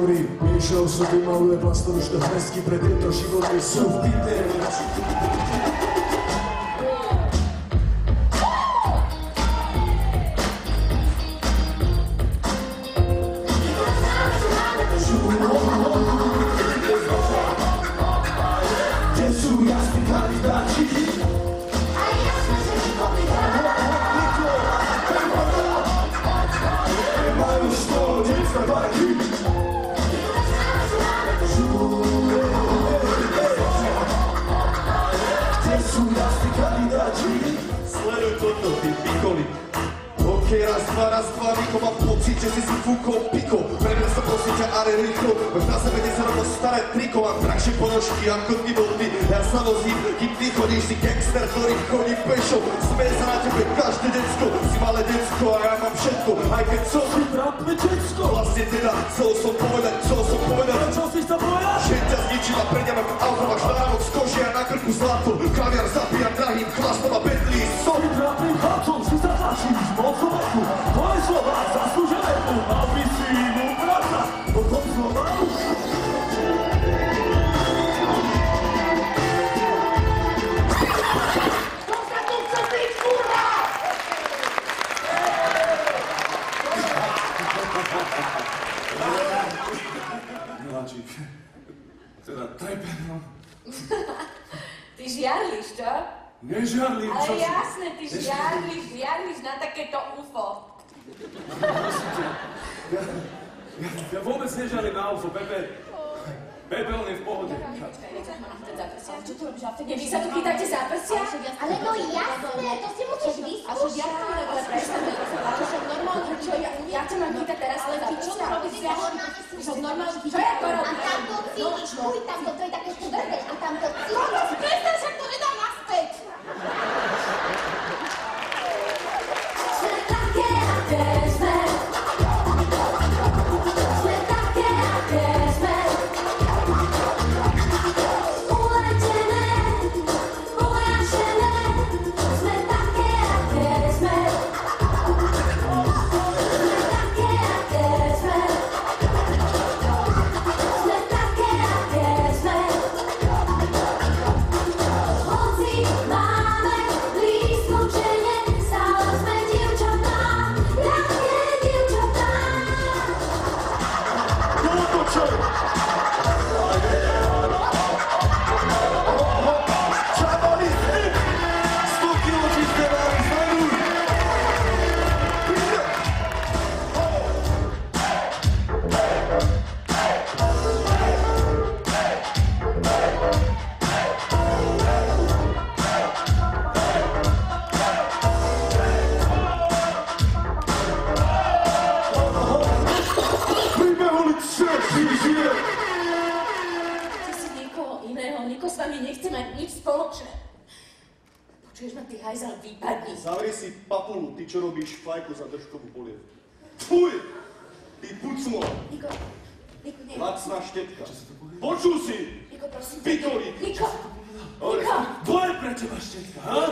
ktorý miešal sobie malé plastoručné hmestky pre tieto životy sú v piteri. Kde sú jasní kandidáti? A je jasné, že nikoho nedá. Majú z toho detské barky. Kde sú jasní kandidáti? Sleduj toto, ty pikoli. OK, raz, dva, Niko, mám pocit, že si fúkol piko. Preber sa prosím ťa, ale rýchlo. Veď na sebe sa robo staré triko. Mám drahšie ponožky, ako ty bol ty. Ja sa vozím, kým ty chodíš, si gangster, ktorý chodí pešo. Smeje sa na tebe každé decko. Si malé decko a ja mám všetko. Aj keď som si trápne decko. Vlastne teda, chcel som povedať. Čo si chcel povedať? Že ťa zničím a prejdem ako auto. Máš nárok z kože a na krku zlato. Kaviar zapíjam drahým chlastom a Bentley. Som trápnym chlapcom, si sa tlačíš mocno veku. Tvoje slova zaslúžené mu, aby si mu práca. Potom slova už. To sa tu chce byť, kurva! Miláčik, teda trepen, no. Ty žiarliš, čo? Nežiarlim, čo Ale si... jasné, ty žiarliš na takéto UFO. Ja vôbec nežiarlim na UFO, Pepe, on je v pohode. Čo tu robíš? Vy sa tu chytáte za prsia? Ale no jasné, to si musíš vyskúšať. Ale však normálne, čo ja ťa mám chytať teraz, ale ty čo to robíš? Však normálne, čo ja to robím? A tam to cítiš, chuj, tam to je také tvrdé. A tam to cítiš. Prestaň, však to nedá naspäť. Sme také, aké sme. Sme také, aké sme. Uletené, pojašené. Sme také, aké sme. Sme také, aké sme. Sme také, aké sme. Hoci máme blízko žene, stále sme dievčatá, ľahké dievčatá. Čabali, 100 kilo čisté váhy, sleduj! Pribehli všetci žije! Ty si niekoho iného, Niko s vami nechce mať nič spoločné. Počuješ ma, ty hajzel, vypadni. Zavri si papulu, ty čo robíš fajku za držkovú polievku. Fuj! Ty pucmo! Niko, nie. Lacná štetka. Počul si? Niko, prosím. Pikoli! Niko! To je pre teba štetka, ha?